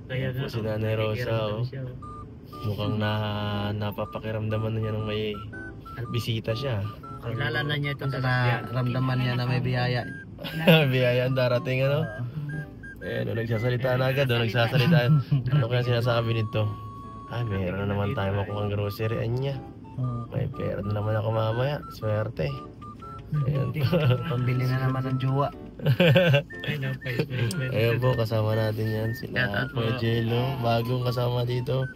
Kaya po si Nanay Rosa, oh. siya, oh. Mukhang napapakiramdaman na niya nung may bisita siya. Kilala na niya itong Ramdaman niya na may biyaya. Biyaya ang darating, ano? Eh, nung nagsasalita na agad, nagsasalita. Ano kaya sinasabi nito? Ay, meron na naman tayo makuha ng grocery. Anya, may pera na naman ako mamaya. Swerte. Ayan po. Pambili na naman ng jowa. Ayan po, kasama natin yan. Sila Kuya Jello, bagong kasama dito.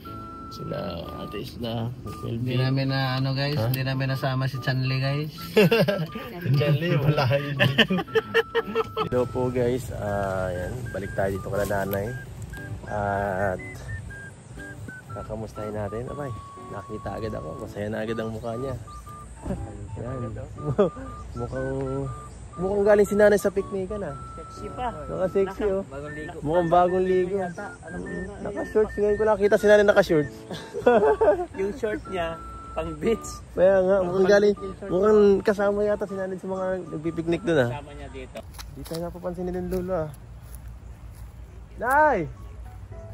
Sila Ate Isla, Hindi namin na ano guys, hindi namin nasama si Chanli guys. Chanli, wala yun dito. Hello po guys, ayan, balik tayo dito kala nanay. At kakamustahin natin. Abay, nakita agad ako, masaya na agad ang mukha niya. Ayan. Mukhang galing si nanay sa picnican, ah. Sexy pa. Naka-sexy, oh. Bagong ligo. Mukhang bagong ligo. Naka-shorts, ngayon ko nakita si nanay naka-shorts. Yung short niya, pang beach. Kaya nga, mukhang kasama yata si nanay sa mga nagpipiknik doon, ah. Kasama niya dito. Di tayo napapansinin ng lolo, ah. Nay!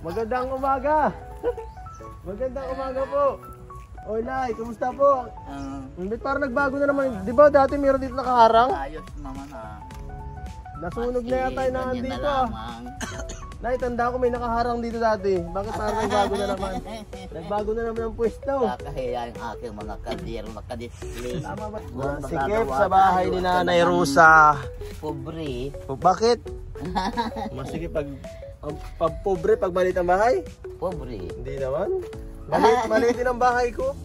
Magandang umaga! Magandang umaga po! Oy, Nay, kumusta po? Parang nagbago na naman. Di ba dati meron dito nakaharang? Ayos naman ah. Nasunog na yata yung nandito, ah. Nay, tanda ko may nakaharang dito dati. Bakit parang nagbago na naman? Nagbago na naman ang pwesto. Kakahiya yung aking mga kadiro na kadisplay. Sikip sa bahay ni Nanay Rosa. Pobre. Bakit? Masikip pag pobre pag maliit ang bahay? Pobre. Hindi naman. Maliit din ang bahay ko.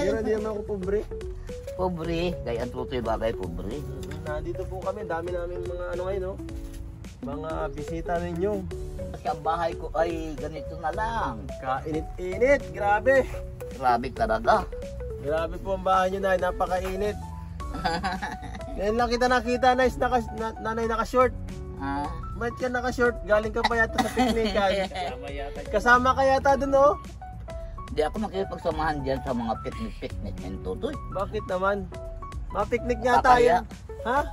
Pero hindi naman ako pobre. Pobre. Gaya ang tutoy bagay pobre. Nandito po kami. Dami namin mga ano ngayon, no? Mga bisita ninyo. Kasi ang bahay ko ay ganito na lang. Kainit-init. Grabe. Grabe talaga. Grabe po ang bahay nyo, Nay. Napakainit. Ngayon lang kita nakita, Nay. Nanay naka-short. Ba't ka naka-short? Galing ka pa yata sa picnic. Kasama ka yata dun, oh. Hindi ako makipagsamahan dyan sa mga picnic ng tutoy. Bakit naman? Mapiknik niya tayo. Ha?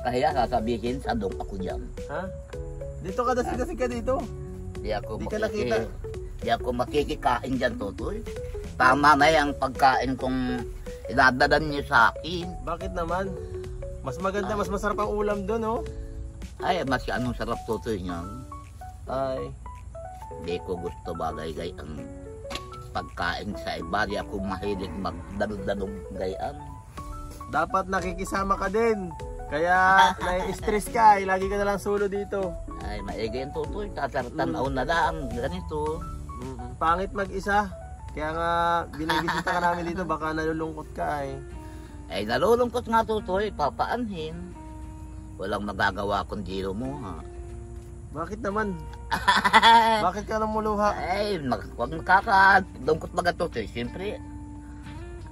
Kaya sasabihin sa dong ako dyan. Ha? Dito ka dasig ka dito. Di ako Di ka nakita. Di ako makikikain dyan tutoy. Tama na yung pagkain kong idadadan niyo sa akin. Bakit naman? Mas maganda, mas masarap ang ulam doon, oh. Ay, mas anong sarap tutoy niyan. Ay. Di ko gusto bagay ang pagkain sa iba. Di ako mahilig magdadong gayaan. Dapat nakikisama ka din. Kaya nai-stress ka, lagi ka na lang solo dito. Ay, maigay ang tutoy. Tatanaw na lang ganito. Pangit mag-isa. Kaya nga binibisita ka namin dito, baka nalulungkot ka eh. Ay, nalulungkot nga tutoy, papaanhin. Walang magagawa kundi mo ha. Bakit naman? Bakit ka lumuluha? Ay, huwag nakakadungkot baga tutoy. Siyempre,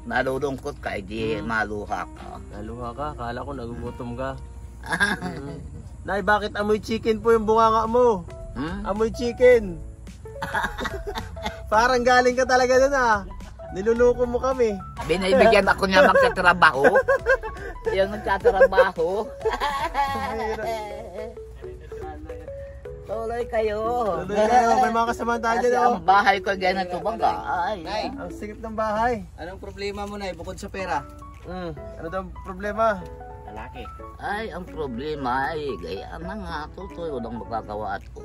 nalulungkot ka, hindi maluha ka. Naluha ka? Kala ko nagugutom ka. Nay, bakit amoy chicken po yung bunganga mo? Amoy chicken. Parang galing ka talaga dun, ah. Niluluko mo kami. Binibigyan ako niya magtatrabaho. Yung nagtatrabaho. Tuloy kayo. Tuloy kayo. May mga kasama tayo Kasi dyan, oh. ang bahay ko ganito baga. Ay. Ang sikip ng bahay. Anong problema mo na bukod sa pera? Ano daw problema? Lalaki. Ay, ang problema ay gaya na nga tutoy. Walang magagawa ko.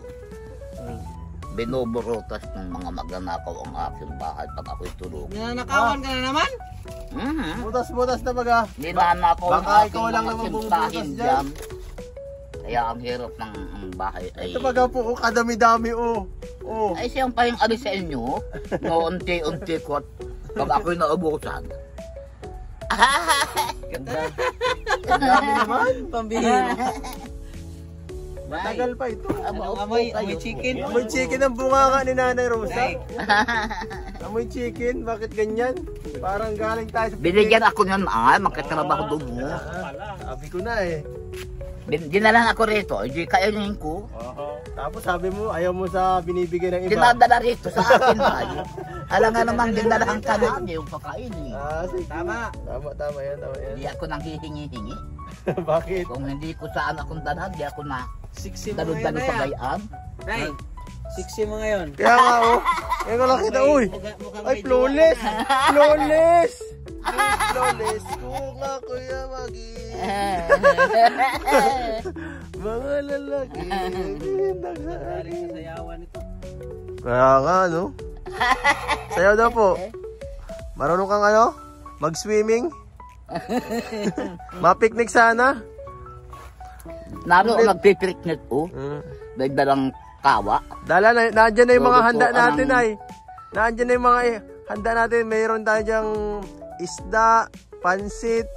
Binuburotas ng mga magnanakaw ang aking bahay pag ako'y tulog. Nanakawan ka na naman? Butas-butas na baga. Ninanakaw ang Baka aking ikaw lang mga naman bumubutas sintahin dyan. dyan. Kaya ang hirap ng bahay ay... Ito baga po, kadami-dami, oh. Oh. Ay siyang pa yung alis sa inyo. Unti-unti ko at pag ako'y naubusan. Ganda. Ang dami naman. Pambihira. Matagal pa ito. Amoy chicken. Amoy chicken ang bunganga ni Nanay Rosa. Amoy chicken, bakit ganyan? Parang galing tayo sa Binigyan ako niyan, magkatrabaho doon mo. Sabi ko na eh. Dinalan ako rito, hindi kainin ko. Tapos sabi mo, ayaw mo sa binibigay ng iba. Dinadala rito sa akin tayo. Alam nga naman, dinalahan ka na, hindi yung pakainin. Sige. Tama yan, tama yan. Hindi ako nang hihingi-hingi. Bakit? Kung hindi ko saan akong dalhan, hindi ako na Siksi mo dalod-dalod sa gayaan. Nay, Sexy mo ngayon. Kaya nga, oh. Kaya ko lang kita, uy. Ay, flawless. Flawless. Flawless. Kung nga, Kuya Magi. Mga lalaki. Hindag sa akin. Sa sayawan ito. Kaya nga, no? Sayaw daw po. Marunong kang ano? Mag-swimming? Ma-picnic sana? Naroon nagpipiknik po. May dalang kawa. Dala, nandiyan na yung mga handa Lulutuan natin ay. Nandiyan na yung mga handa natin. Mayroon tayo dyang isda, pansit.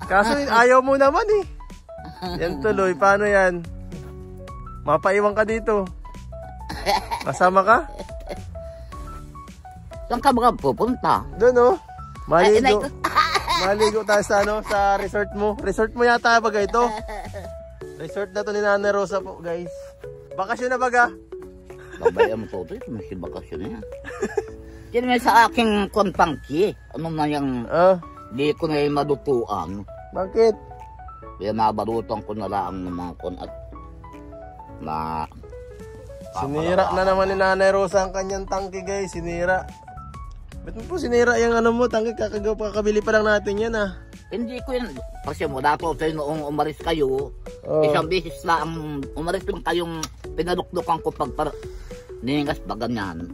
Kaso ayaw mo naman eh. Yan tuloy. Paano yan? Mapaiwan ka dito. Kasama ka? Saan ka ba pupunta? Doon oh. Maligo. Maligo tayo sa ano, sa resort mo. Resort mo yata baga ito. Resort na to ni Nana Rosa po, guys. Bakasyon na baga. Babayan mo to, may bakasyon yan. Yan may sa aking konpangki. Ano na yung, di ko na yung madutuan. Bakit? Kaya nabarutan ko na lang ng mga kon at na... Sinira na naman ni Nanay Rosa ang kanyang tangke, guys. Sinira. Ba't mo po sinira yung ano mo? Tangke, kakabili pa lang natin yan ah. Hindi ko yun. Kasi mo dato kayo noong umaris kayo, isang beses na ang umaris lang kayong pinadukdukan ko pag ningas ba ganyan.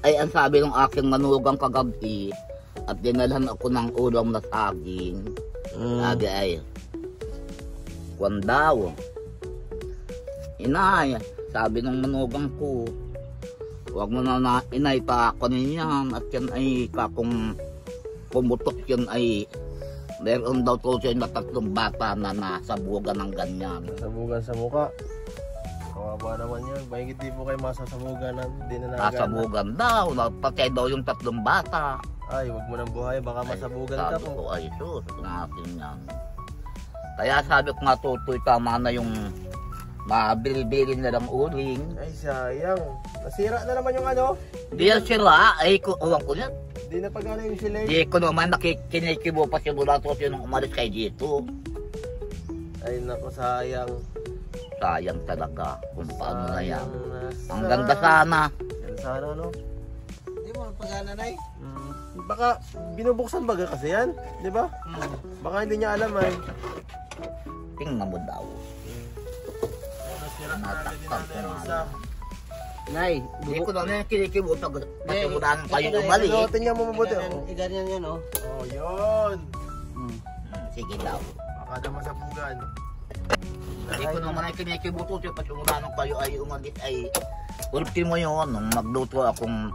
Ay ang sabi ng aking manugang kagabi at dinalhan ako ng ulam na saging. Sabi ay, kwan daw. Inay, sabi ng manugang ko, huwag mo na inay pa ako niyan at yan ay kakong pumutok yan ay meron daw to siya na 3 bata na nasabugan ng ganyan. Nasabugan sa muka. Kawawa naman yan. Mahigit di po kayo masasabugan na di na nagana. Nasabugan daw, napatay daw yung 3 bata. Ay, huwag mo nang buhay, baka masabugan ka Sabi po. ko, ay sus, natin yan. Kaya sabi ko nga tutoy, tama na yung mabili-bili na lang uling. Ay, sayang. Nasira na naman yung ano. Di yan sila, ay uwang ko yan. Di na pagana yung sila. Di ko naman nakikinikibo pa simula to nung umalis kayo dito. Ay, naku, sayang. Sayang talaga kung paano na yan. Sayang. Ang ganda sana. Ganda sana, no? Hindi mo pag-ana na eh. Baka binubuksan baga kasi yan, di ba? Baka hindi niya alam ay. Tingnan mo daw. Natakpan ko nga. Nay, Di ko naman kinikibo pag masimulan kayo umali. Ano, tingnan mo mabuti. Iganyan yan oh. Oh, yun. Sige daw. Baka na masabugan. Di ko naman kinikibo to siya pag simulan kayo ay umalis ay ultimo yun. Nung magluto akong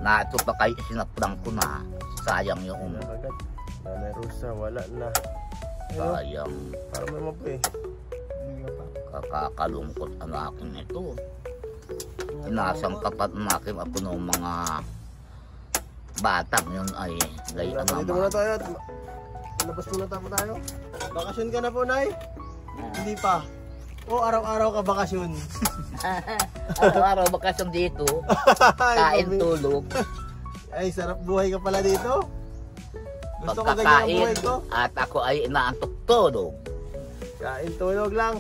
na ito pa kayo sinaplang ko na sayang yung Nakagat. Nanay Rosa, wala na. sayang. Parang may mapo eh. Kakakalungkot ang akin ito. Inasang tapat ng akin ako ng mga batang yun ay gaya Dito naman. muna tayo. Labas muna tayo. Bakasyon ka na po, Nay? Hindi pa. O, araw-araw ka bakasyon. Araw-araw bakasyon dito, kain tulog, Ay, sarap buhay ka pala dito. Gusto ko ganyan ang pagkakain buhay ko. at ako ay inaantok tulog. Kain tulog lang.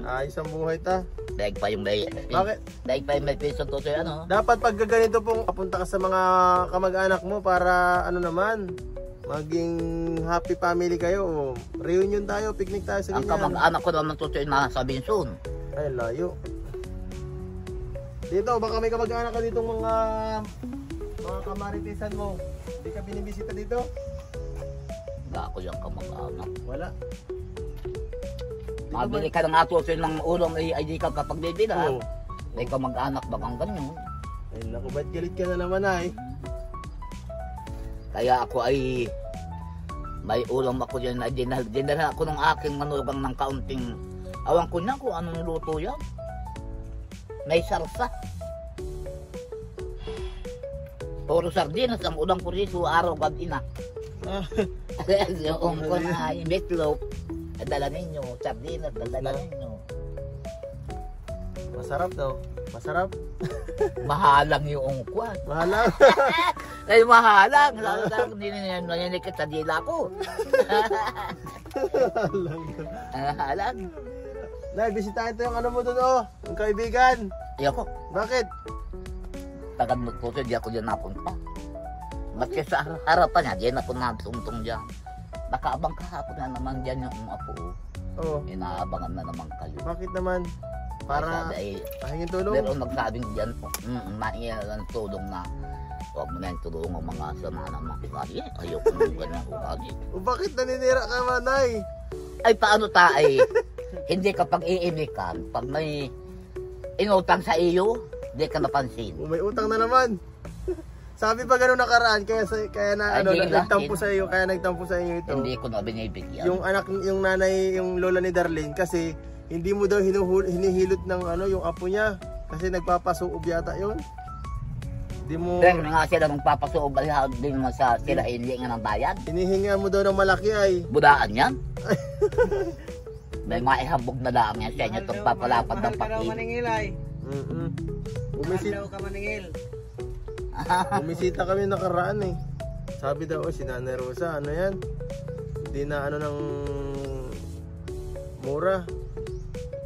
Ayos ang buhay ta. Daig pa yung may Bakit? daig pa yung may piso to ano. Dapat pag ganito pong papunta ka sa mga kamag-anak mo para ano naman, maging happy family kayo. Reunion tayo, picnic tayo sa Ang ganyan. kamag-anak ko naman to na sa Binsun. Ay, layo. Dito, baka may kamag-anak ka ditong mga kamaritisan mo. Hindi ka binibisita dito? Wala ako yung kamag-anak. Wala. Mabili ka ng ato ng ulam ay di ka kapag bibili ha. Oo. May kamag-anak bakang ganyan. Ay, naku, ba't galit ka na naman ay? Kaya ako ay may ulam ako dyan na dinala ako ng aking manugang ng kaunting awang ko na kung anong luto yan. May sarsa. Puro sardinas ang ulam ko rito araw gabi na. Yung ko na meatloaf. Dala ninyo, sardinas, dala ninyo. Masarap daw. Masarap. Mahalang yung kwan. Mahalang. Ay, mahalang. Lalo hindi nanyanikit sa dila ko. Mahalang. Nay, bisitahin to yung ano mo doon, oh. Yung kaibigan. Ayoko. Bakit? Tagalog po siya, di ako dyan napunta. Maski sa harapan niya, di ako natungtong dyan. Nakaabang kahapon na naman dyan yung apo. Oh. Inaabangan na naman kayo. Bakit naman? Para pahingin tulong? Meron nagsabing dyan po, maingat ng tulong na huwag mo na yung tulong ang mga sama ng mga ugali. Ayoko ng ganyang ugali. O bakit naninira ka man, Nay? Ay paano tayo? Hindi ka pag-iimikan, pag may inutang sa iyo, hindi ka napansin. O may utang na naman. Sabi pa gano'n nakaraan, kaya na Ay, ano, di na, nagtampo di sa iyo, kaya nagtampo sa inyo ito. Hindi ko na binibigyan. Yung anak, yung nanay, yung lola ni Darlene, kasi hindi mo daw hinihilot ng ano, yung apo niya. Kasi nagpapasuob yata yun. Hindi mo, Pero nga sila magpapasuob din mo sa sila hindi nga ng bayad. hinihinga mo daw ng malaki ay. Budaan yan. May maihambog na lang yan sa inyo itong papalapad ng pakin. maningil ay. Bumisita, ka maningil. bumisita kami nakaraan eh. Sabi daw, si Nanay Rosa, ano yan? Hindi na ano ng mura.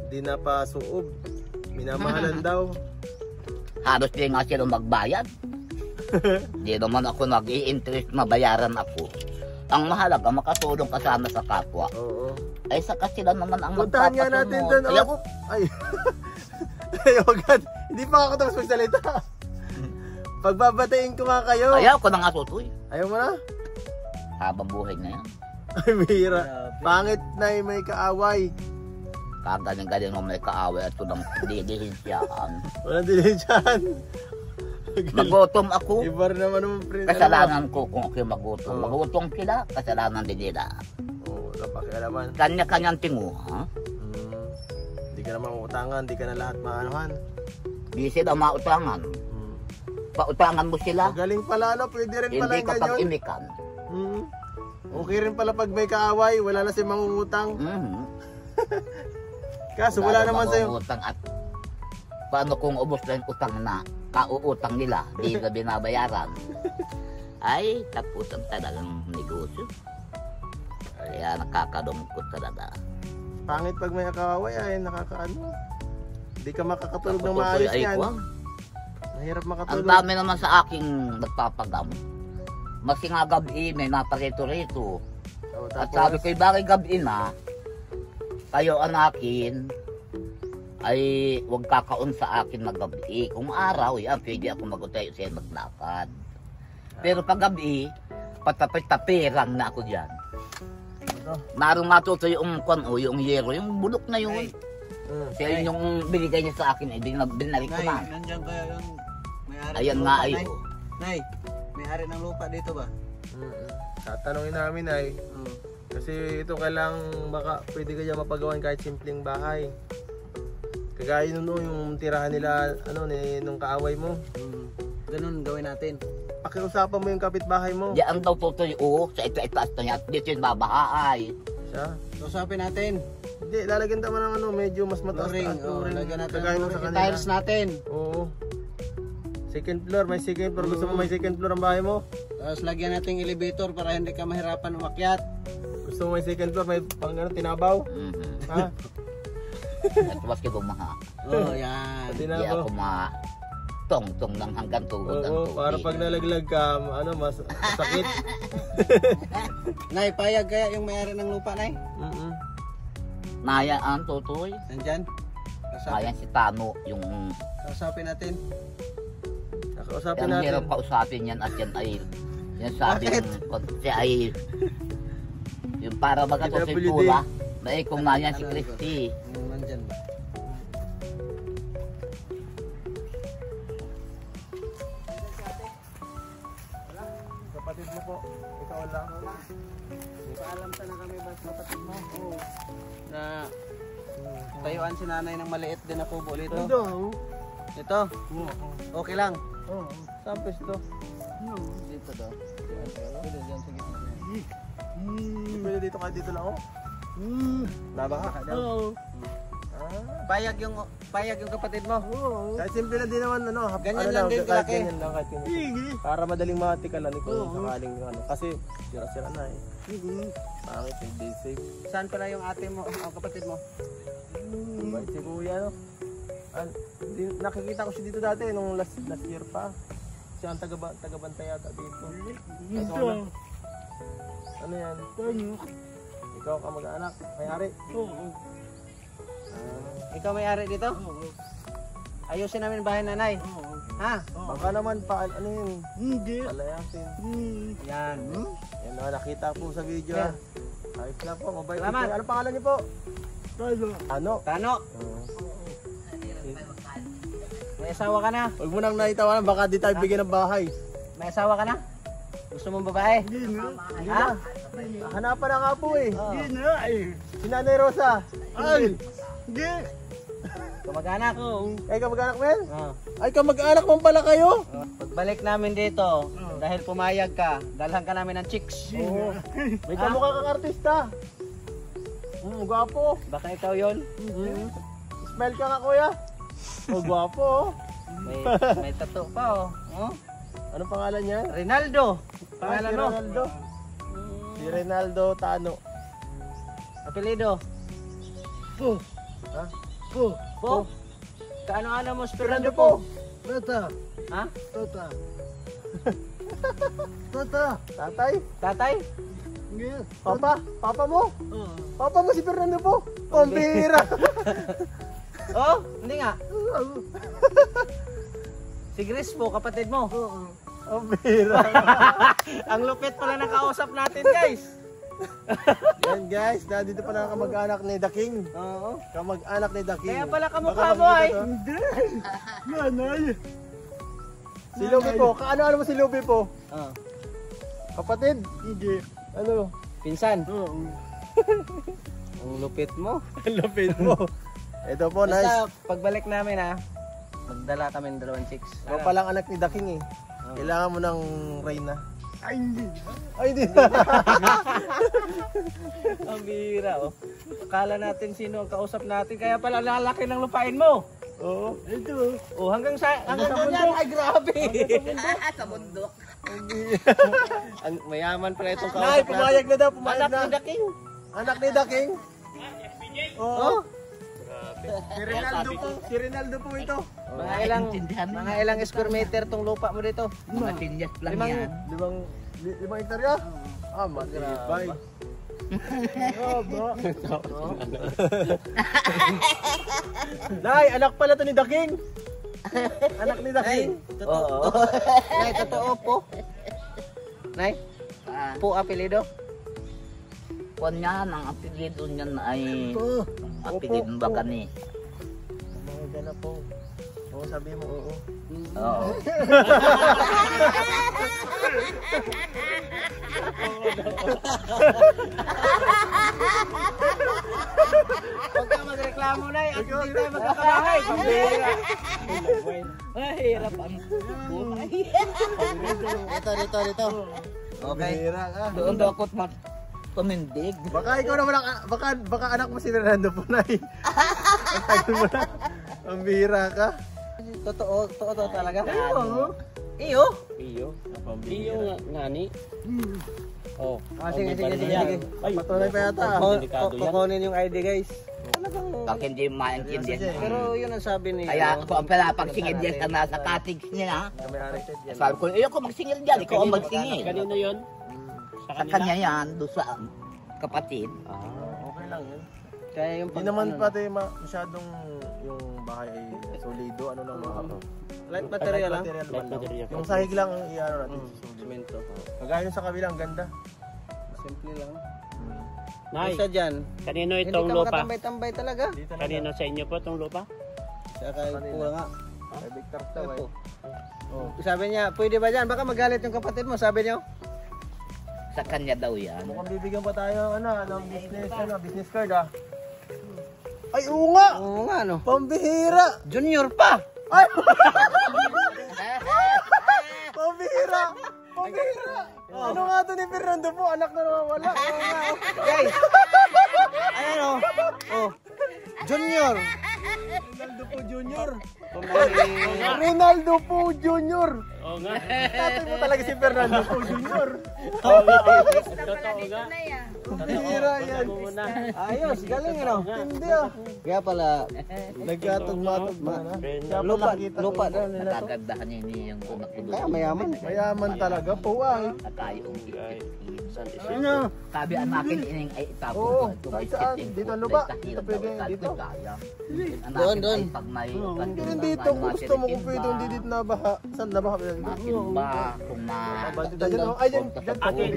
Hindi na pa suob. Minamahalan daw. Halos din nga sila magbayad. Hindi naman ako nag-i-interest na bayaran ako. Ang mahalaga, makatulong kasama sa kapwa. Oo. Ay saka sila naman ang Puntahan nga natin doon. Ay ako, Ay. Ay, agad. Hindi pa ako tapos magsalita. Pagbabatayin ko nga kayo. ayaw ko na nga tutoy. Ayaw mo na? Habang buhay na yan. Ay, mihira. Pangit na may kaaway. Kagaling-galing mo may kaaway at tulang dilihin siyaan. Walang dilin dyan. Magutom ako. Ibar naman naman, friend. Kasalanan ko kung ako magutom. Oo. Magutom sila, kasalanan din nila. Oo, napakialaman. Kanya-kanyang tingo, ha? Hindi ka naman utangan, hindi ka na lahat maanuhan. Di sila mautangan. Pautangan mo sila, Magaling pala, no? Pwede rin pala hindi yung ka ganyan. pag-imikan. Okay rin pala pag may kaaway, wala na si mangungutang. Kaso wala naman sa'yo. Utang at paano kung ubos na yung utang na kauutang nila, di na binabayaran. Ay, tapusan talagang negosyo. Kaya nakakalungkot talaga. Pangit pag may kaaway ay nakakaano. Hindi ka makakatulog ng Taputoy maayos ay yan. kuwang. Mahirap Ang makatulog. dami naman sa aking nagpapagamot. Kasi nga gabi may naparito-rito. Oh, At tapos, sabi ko, bakit gabi na, kayo anakin, ay huwag kakaon sa akin na gabi. Kung araw, yan, pwede ako mag-utay siya maglakad. Pero pag gabi, patapit-tapirang na ako dyan. Narong matuto yung kwan o, yung yero, yung bulok na yun. Kaya yun yung binigay niya sa akin, binalik ko na. Nandiyan kaya yung may-ari Ayan ng nga lupa, ay, Nay? Nay, may-ari ng lupa dito ba? tatanungin namin ay, kasi ito kailang baka pwede kaya mapagawan kahit simpleng bahay. Kagaya nun no, yung tirahan nila ano ni nung kaaway mo. Ganun gawin natin. Pakiusapan mo yung kapitbahay mo. diyan daw tutoy, sa ito-itaas na yan, dito yung babahaay. Siya. Usapin natin. Hindi, lalagyan tama ng ano, medyo mas mataas Flooring. taas Oh, flooring. lagyan natin Kagaya nung ng sa flooring. kanila. Tiles natin. Oo. Second floor, may second floor. Gusto mo may second floor ang bahay mo? Tapos lagyan natin elevator para hindi ka mahirapan umakyat. Gusto mo may second floor, may pang ano, tinabaw? Ha? At maski bumaha. Oh, yan. Hindi Tinabaw. ako tong-tong lang hanggang tuhod ang Oo, tubig. para pag nalaglag ka, ano, mas sakit. Nay, payag kaya yung may-ari ng lupa, Nay? Nayaan tutoy. Nandyan? Ayan si Tano, yung Kausapin natin. Nakausapin yan natin. hirap kausapin yan at yan ay yan sabi yung siya ay yung para baga to si PWD. Pula na kung na yan si Christy. Nandyan ba? Kapatid mo po, ikaw lang. Paalam sana kami ba sa kapatid mo? Oo. Na tayuan si nanay ng maliit din na kubo dito. Ito. Ito? Okay lang. Oo. Saan pwesto? Dito daw. Pwede dyan sa gitna. Hindi pwede dito kahit dito lang ako. Nabaha ka daw. Oo. Payag yung kapatid mo. Kahit simple lang din naman ano, Ganyan ano lang din kahit kalaki. ganyan lang kahit ganyan. Para madaling matikalan kung sakaling ano. Kasi sira-sira na eh. Pangit, hindi safe. Saan pala yung ate mo, ang kapatid mo? Mabait si kuya, no? Nakikita ko siya dito dati, nung last year pa. Siya ang tagabantay yata dito. Ito. Ano yan? Ikaw ka mag-anak, may-ari? Oo. Ikaw may-ari dito? Oo. Ayusin namin bahay nanay. Ha? Baka naman pa, ano yun? Hindi. Palayasin. Yan. Yan na, nakita po sa video. Yan. Ayos lang po, mabait. Salamat. Ano pangalan niyo po? Ano? Tano, may asawa ka na? Huwag mo nang naitawanan, baka di tayo bigyan ng bahay. May asawa ka na? Gusto mong babae? Hindi Ha? na. Hanapan na nga po eh. Hindi na eh. Si Nanay Rosa. Ay! Hindi. Kamag-anak? Ay, kamag-anak mo yan? Oo. Ay, kamag-anak mo pala kayo? Pagbalik namin dito, dahil pumayag ka, dalhan ka namin ng chicks. Oo. May kamukha kang artista. Gwapo. Baka ikaw yon? Smile ka nga kuya. Gwapo. May tattoo pa oh. Anong pangalan niya? Rinaldo. Si Pangalan mo? Ronaldo. Si Rinaldo Tano. Apelido? Po. Ha? Po? Kaano-ano mo si Fernando Fernando po. po? Ha? Tatay? Tatay? Papa? Papa mo? Papa mo si Fernando po? Pambira. Oh, hindi nga. Si Grace po, kapatid mo. Pambira. Ang lupit pala ng kausap natin, guys. Yan guys, nandito pa na kamag-anak ni The King. Oo. Kamag-anak ni The King. Kaya pala kamukha Baka mo ay. Nanay. Si Luby po, kaano-ano mo si Luby po? Oh. Kapatid? Hindi. Ano? Pinsan. Ang lupit mo. Lupit mo. Ito po, nice. Basta pagbalik namin ha, magdala kami ng 2 chicks. Ikaw palang anak ni The King eh. Kailangan mo ng Reyna. Ay, hindi. Ay, hindi. Ang bira oh. Akala natin sino ang kausap natin, kaya pala lalaki ng lupain mo. Oo. Ito. Oh, hanggang sa bundok. Ay, grabe. Sa bundok. Ang mayaman pala itong Nay, kausap pumayag na daw, pumayag Anak na. ni The King. Anak ni The King. Oo. Oh. Si Rinaldo po. Si Rinaldo po ito. Mga ilang square meter tong lupa mo dito. Mga tinyas lang yan. Limang hektarya? Ah, matibay. Nay, anak pala to ni The King. Anak ni The King. Oo. Nay, totoo po. Nay, po apelido. Kung yan, ang apelido niyan ay apelido baga ni. Mga ganap po. Oo, sabi mo oo. Oo. Huwag ka magreklamo, Nay. At hindi tayo magkakabahay. Pambira. Ay, hirap ang buhay. Dito. Okay. Bihira ka. Doon daw ako't tumindig. Baka ikaw naman baka anak mo si Fernando po, Nay. Ang tagal mo na. Ang bihira ka. Totoo talaga. Iyo. Iyo nga ngani. Oh. Sige. Ay, Patunay pa yata. kukunin yung ID, guys. Pag hindi maintindihan. Pero yun ang sabi ni Kaya ako ang pala pagsingil dyan sa nasa cottage niya. May-ari. Sabi ko, ayoko magsingil dyan. Ikaw ang magsingil. Kanino yun? Sa kanya yan, doon sa kapatid. Okay lang yun. Kaya yung Hindi naman pati masyadong yung bahay ay solido. Ano lang mga light material lang. Light material. Yung sahig lang ang i-ano natin. Semento. Kagaya yung sa kabilang, ganda. Simple lang. Nay, Isa dyan. kanino Hindi itong ka lupa? makatambay-tambay talaga. Dito na. Kanino sa inyo po itong lupa? Siya kay pula nga. Kay Victor daw Ito. eh. Oh. Sabi niya, pwede ba dyan? Baka magalit yung kapatid mo, sabi niya. Sa kanya daw yan. Mukhang bibigyan pa tayo ng business card ah. Ay, oo nga! Oo nga, no. Pambihira! Junior pa! Ay! Pambihira! Pambihira! Ano nga to ni Fernando po? Anak na nawawala. Oo nga. Guys! Ayan o. Oh. Junior! Ronaldo po Junior. Kumari. Ronaldo po Junior. Oh, Oo nga. Tatay mo talaga si Fernando po Junior. Oo nga. Totoo nga. Hira yan. Muna. Ayos, galing ano? Hindi ah. Kaya pala, Nagkatugma-tugma na. lupa daw nila to. Nagagandahan niya niya yung tumatulog. Kaya mayaman. Mayaman talaga po ay. At tayo ang Ano? sabi ang akin ining ay itapo. Oo, kahit saan. Dito ang lupa. Dito pwede dito. Doon. Pag may Hindi dito. Kung gusto mo kung pwede hindi dito nabaha. Saan nabaha? Matimba, kung Ay, dyan. Akin,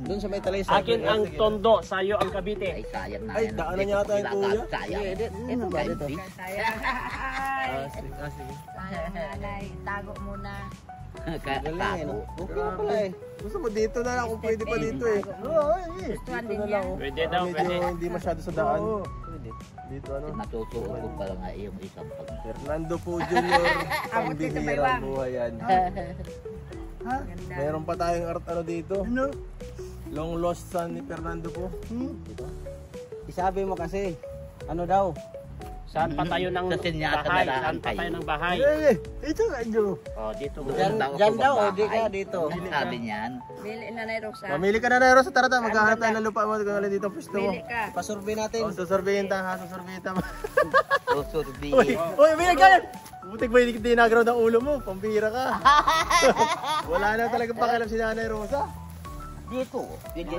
Doon sa may talay akin ang Tondo, sayo ang Cavite. ay sayang na Ay, yan. daanan yata yung kuya. Sayang. Ito ba dito? Tago muna. Kaya Galing tapo. Okay na pala eh. Gusto mo dito na lang kung pwede pa dito eh. Oo, dito na lang. Pwede daw, pwede. Medyo hindi masyado sa daan. Dito ano. Matutuwa ko pa lang yung isang pag... Fernando po Junior. Pambihirang buhay yan. Meron pa tayong art ano dito. Long lost son ni Fernando po. Isabi mo kasi, ano daw? Saan pa tayo ng Sa sinyasa bahay? na lang Saan pa kayo. tayo ng bahay? Ito nga Joe. Oh, dito. Diyan daw o di ka dito? Sabi niyan. Bili na na Rosa. Mamili ka na na Rosa. Tara ta, maghahanap tayo ng lupa mo. Kung alin dito ang pwesto mo. Bili ka. Pasurvey natin. O, susurveyin ta ha. Susurveyin ta. Susurbi. Uy, may ganyan! Butik ba hindi nag-ground ang ulo mo? Pambira ka. Wala na talaga pakialam si Nanay Rosa. Dito. Dito.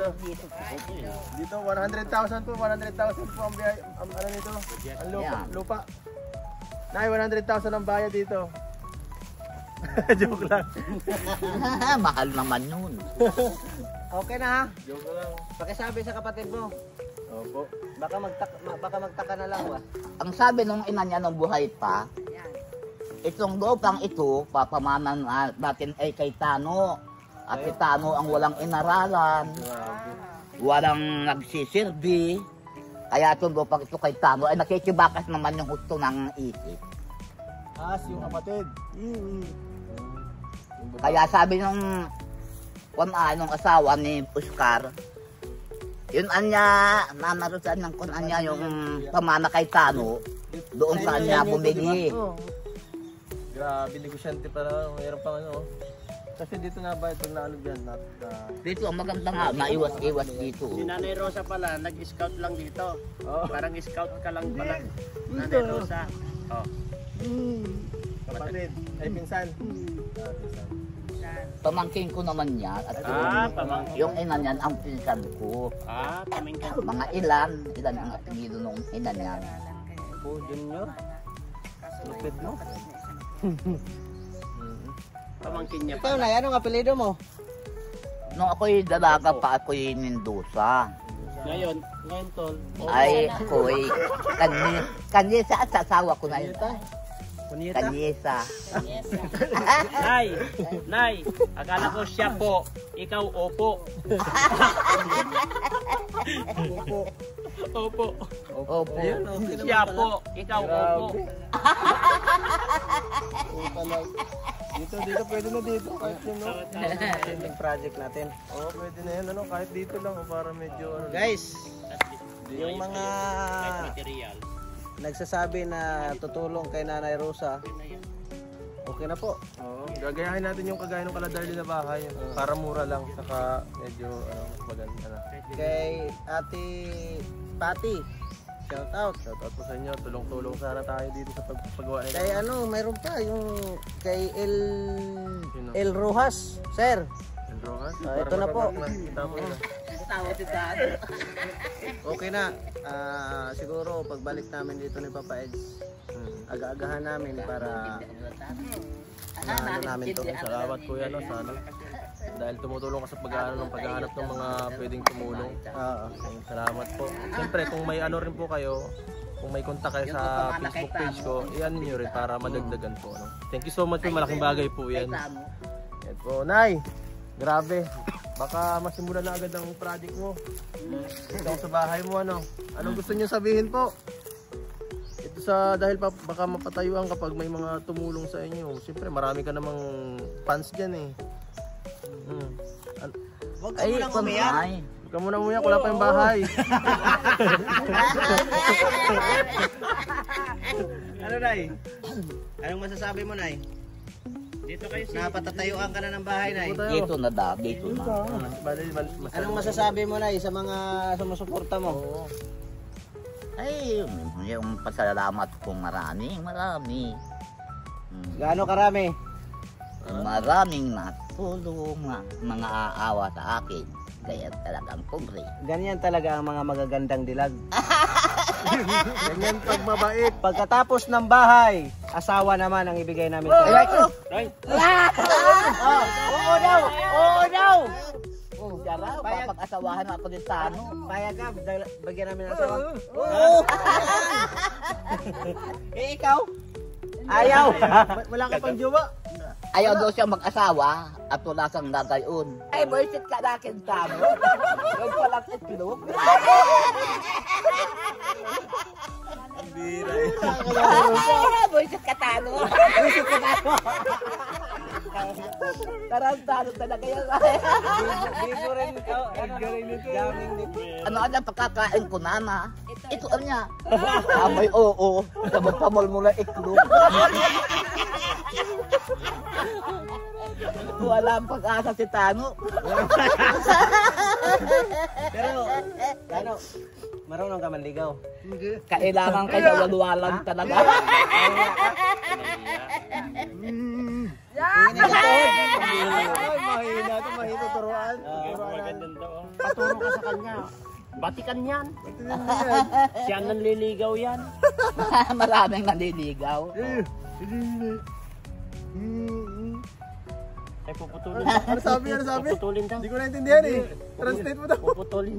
Dito, 100,000 po. 100,000 po ang biyay. Ano nito? Ang lupa. Yan. Lupa. Nay, 100,000 ang bayad dito. Joke lang. Mahal naman yun. Okay na ha? Joke lang. Pakisabi sa kapatid mo. Opo. Baka magtaka na lang ba? Ang sabi nung ina niya nung buhay pa, itong lupang ito, papamanan natin ay kay Tano. At si Tano ang walang inaralan, walang nagsisilbi. Kaya itong lupang ito kay Tano ay nakikibakas naman yung gusto ng isip. As yung kapatid. Kaya sabi nung nung asawa ni Oscar, yun anya, nanarusan ng kun anya yung pamana kay Tano, doon sa anya bumili. Grabe, negosyante pala. Mayroon pang ano. Kasi dito na ba ito na ano dyan? Dito ang maganda nga, maiwas-iwas dito. Si Nanay Rosa pala, nag-scout lang dito. Oh. Parang scout ka lang pala. Nanay Rosa. Oh. Kapatid. Ay, pinsan. Pinsan. Pamangkin ko naman yan. At Pamangkin. yung ina niyan ang pinsan ko. Pamingkin. Mga ilan ang apelido nung ina niyan. Po, Junior. Lupit mo. Pamangkin niya Ikaw pala. na, anong apelido mo? Nung ako'y dalaga pa ako'y Mendoza. Ngayon, tol. Ay ako'y Kanyesa at sasawa ko na yun. Kunita? Kanyesa. Nay, akala ko siya po, ikaw opo. Opo. Opo. Ayun, okay naman Siya pala. po, ikaw opo. Dito pwede na dito. Kahit yun, no? Yung project natin. Oo, pwede na yan, ano? Kahit dito lang, para medyo, ano. Guys, yung mga Material. nagsasabi na tutulong kay Nanay Rosa, okay na po. Oo, gagayahin natin yung kagaya ng Kaladarli na bahay. Para mura lang, saka medyo, mas maganda na. Kay Ate Patty, shout out. Shoutout po sa inyo, tulong-tulong sana tayo dito sa paggawa nito. Kay ano, mayroon pa yung kay Sino? El Rojas, sir. El Rojas? Ito na po. Kita po na. Okay na. Siguro pagbalik namin dito ni Papa Eds, aga-agahan namin para ano namin to. Salamat po yan, no, sana. Dahil tumutulong ka sa paghahanap ng mga pwedeng tumulong. Salamat po. Siyempre, kung may ano rin po kayo, kung may kontak kayo sa Facebook page ko, i-ano nyo rin para madagdagan po. No? Thank you so much po, malaking bagay po yan. Yan po. Nay, grabe. Baka masimulan na agad ang project mo. Ito sa bahay mo, ano? Anong gusto niyo sabihin po? Ito dahil baka mapatayuan kapag may mga tumulong sa inyo. Siyempre, marami ka namang fans dyan eh. Huwag ka munang umiyak. Huwag ka muna umiyak, wala pa yung bahay. Ano, Nay? Anong masasabi mo, Nay? Dito kayo Napatatayuan ka na ng bahay, Nay. Dito na da, dito na. Anong masasabi mo, Nay, sa mga sumusuporta mo? Ay, yung pasalamat ko marami. Gaano karami? Maraming natulong mga aawa sa akin. Kaya talagang pobre. Ganyan talaga ang mga magagandang dilag. Ganyan pag mabait. Pagkatapos ng bahay, asawa naman ang ibigay namin sa iyo. Oo daw! Oo daw! Jara, papag-asawahan ako din sa ano. Payag ka, bagyan namin ng asawa. Ikaw? Ayaw! Wala ka pang jowa? Ayaw daw siya mag-asawa at wala siyang nagayon. Ay, bullshit ka na akin sa ano. Huwag palang itlog. Bullshit ka tano. Tarantado talaga yan. Bibo rin ito. Ano ang pagkakain ko, Nana? Ito ang niya. May oo. Sabag-pamol mo na iklog. Wala ang pag-asa si Tano. Pero, ano, marunong ka manligaw. Kailangan kayo walwalan talaga. Mahina ito, mahina turuan. Magandang to. Paturo ka sa kanya. Batikan yan. Siya nanliligaw yan. Maraming naliligaw. Ay, puputulin. Ano sabi? Puputulin daw. Hindi ko naintindihan eh. Translate mo daw. Puputulin.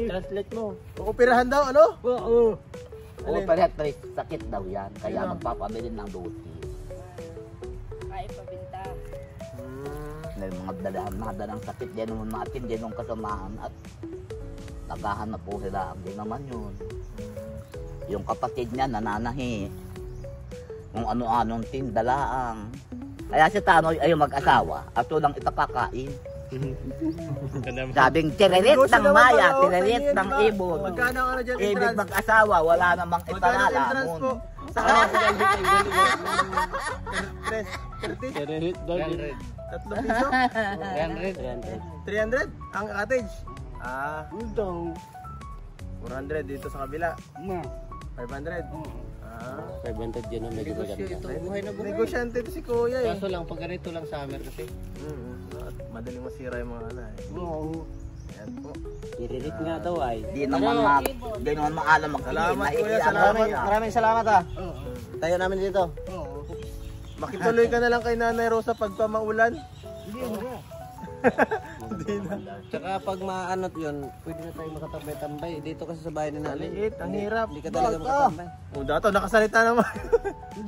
Translate mo. Operahan daw, ano? Oo. Oo, pero sakit daw yan. Kaya magpapabili ng luti. Ay, pabinta. May mga dalang sakit din naman natin, din ng kasamaan at naghahanap po sila. Hindi naman yun. Yung kapatid niya nananahi. Kung ano-anong tindalaang. Kaya si Tanoy ay mag-asawa at walang ipakakain. Sabing tiririt ng maya, tiririt ng ibon. Magkano ang ano dyan Ibig entrance? mag-asawa, wala namang Magkano ang entrance po? ipalalamon. Sa kanila dyan dito. 30? 3 piso? 300? Ang cottage? Ah, 400 dito sa kabila. 500? Ah, 500 yun ang medyo maganda. buhay na buhay. Negosyante ito si Kuya eh. Kaso lang, pag ganito lang summer kasi. Madaling masira yung mga ano eh. Oo. Ayan po. Iririt nga daw ay. Di naman maalam mag Salamat Kuya, maraming salamat ha. Tayo namin dito. Makituloy ka na lang kay Nanay Rosa pagka maulan. Hindi na. Tsaka pag maanot yun, pwede na tayo makatambay-tambay. Dito kasi sa bahay ni Nanay. Ang hirap. Hindi ka talaga makatambay. O, dato, nakasalita naman.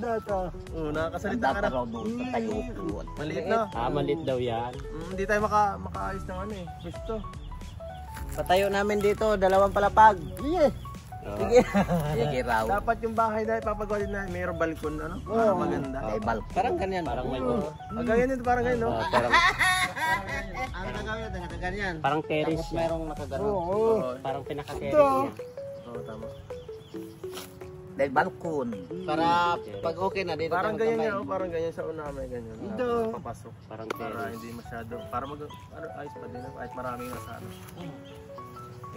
Dato. O, nakasalita ka na. Maliit na. Maliit daw yan. Hindi tayo makaayos ng ano eh. Gusto. Patayo namin dito, 2 palapag. Yeah. Sige. Sige raw. Dapat yung bahay na ipapagawa din na mayroong balkon, ano? Maganda. Kay balkon. Parang ganyan. Parang may Ganyan ito, parang ganyan, no? parang, Ang nagawin ito, nakaganyan. parang terrace Tapos yan. mayroong nakagano'n. Parang pinaka-terrace yan. Oo, tama. Dahil balkon. Para pag okay na dito. Parang ganyan yan, parang ganyan sa una may ganyan. Papasok. Parang Para terrace. hindi masyado, para ayos pa din, ayos maraming nasano.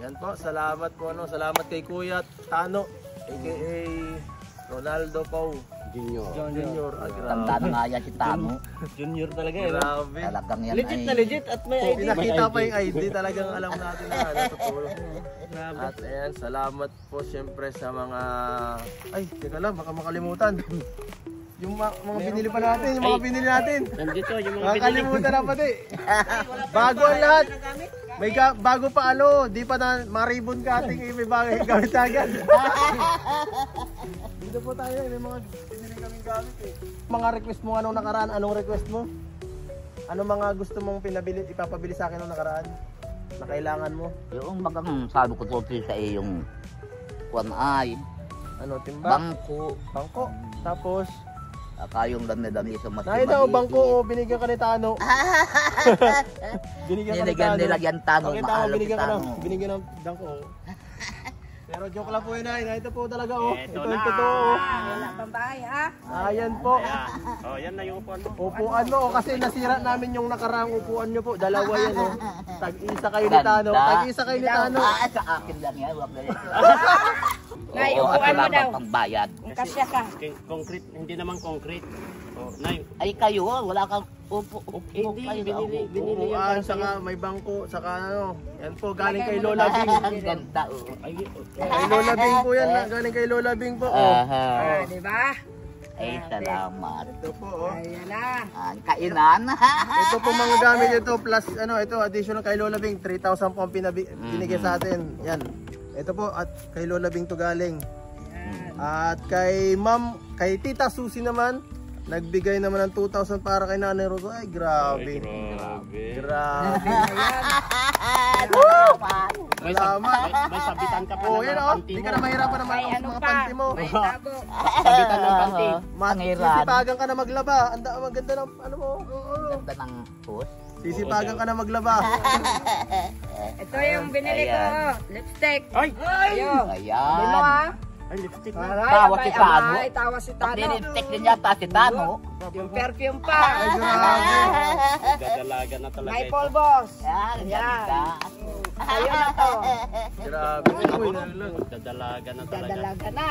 Yan po, salamat po, salamat kay Kuya Tano, aka Ronaldo Pau Junior. Tanda na nga yan si Tano. Junior talaga eh. Grabe. Talagang yan Legit ay... na legit at may ID. Pinakita pa yung ID, talagang alam natin na natutulong. At ayan, salamat po siyempre sa mga... Ay, teka lang, baka makalimutan. Yung mga binili pa natin, yung mga binili natin. Nandito yung mga binili. Makakalimutan na pati. Bago ang lahat. May bago pa di pa na maribon cutting, may bagay gamit agad. Dito po tayo, may mga binili kaming gamit eh. Mga request mo anong nakaraan, anong request mo? Ano mga gusto mong ipapabili sa akin nung nakaraan? Na kailangan mo? Yung magang sabi ko to sa iyong kuwan ay Ano, timba? Bangko. Tapos, kayong dami-dami sa mas nakita ko bangko o binigyan ka ni Tano. Binigyan ka ni Tano. Nilagyan Tano, Bakit ako maalam si binigyan ka Tano. ng binigyan ng bangko? Pero joke lang po yun, Nay. Ito po talaga, oh. Ito Ito na. yung totoo, oh. Wala pang bahay, ha? Ayan po. Ayan. Oh, yan na yung upuan mo. Upuan mo, kasi nasira namin yung nakaraang upuan nyo po. Dalawa yan, oh. Tag-isa kayo ni Tano. Tag-isa kayo ni Tano. Sa akin lang yan, wag na yan. Nay, Oo, upuan mo wala daw. pang bayad. Kung kasya ka. Concrete, hindi naman concrete. Oh, Nay, Ay kayo, wala kang upo. hindi, binili Upuan, yan. saka may bangko, saka ano. Yan po, galing kay Lola Bing. Ang ganda, oh. Ay, Kay Lola Bing po yan, galing kay Lola Bing po. Oh. Aha. Di ba? Ay, salamat. Ito po, oh. Ayan na. Ang kainan. Ito po mga gamit ito, plus ano, ito additional kay Lola Bing, 3,000 po ang binigay sa atin. Yan. Ito po, at kay Lola Bing to galing. At kay Ma'am, kay Tita Susie naman, nagbigay naman ng 2,000 para kay Nanay Rosa. Ay, grabe. Grabe. Salamat. may sabitan ka pa Oh, ng yan mga oh. panty Hindi mo. ka na mahirapan na May mga ano mga pa. panty mo. May tago. Sabitan ng panty. Ang hirap. Sisipagan ka na maglaba. Ang ganda ng ano mo. Ganda ng post. Sisipagan ka na maglaba. Ito yung binili ko. Lipstick. Ay! Ayun. Ayan. Ano ha? Ay, lipstick na. Aray, Tawa si Tano. abay, tawa si Tano. Nilipstick din yata si Tano. Yung perfume pa. Ay, grabe. Gadalaga na talaga May ito. polvos. Yan, Yan. ganda. Sa'yo na to. Grabe. Uy, Gadalaga na talaga. Dadalaga na.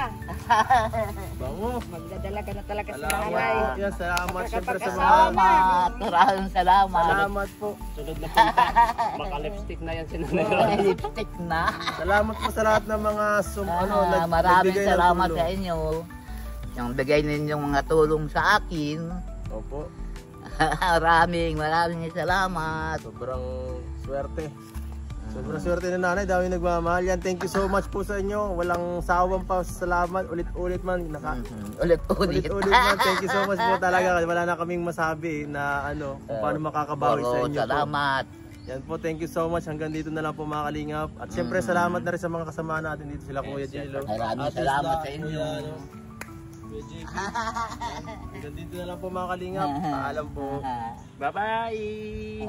bango. Magdadalaga na talaga si Salamat nanay. po. Yan, salamat syempre sa mga... Salamat. Maraming salamat. Salamat po. Sunod na punta, maka-lipstick na yan si Nanay Rosa. Nilipstick na. Salamat po sa lahat ng mga Maraming nagbigay ng salamat tulong. sa inyo. Yung bigay ninyong mga tulong sa akin. Opo. maraming salamat. Sobrang swerte. Sobrang swerte na nanay, dami nagmamahal yan. Thank you so much po sa inyo. Walang sawang pa salamat. Ulit-ulit man. Ulit-ulit. Ulit-ulit man. Thank you so much po talaga. Wala na kaming masabi na ano, kung paano makakabawi sa Oo, inyo po. salamat. Yan po, thank you so much. Hanggang dito na lang po mga kalingap. At syempre salamat na rin sa mga kasama natin dito, sila Kuya Jello. Maraming At salamat Isla, sa inyo. Kuya, ano, Kuya JP. Hanggang dito na lang po mga kalingap. Paalam po. Bye-bye!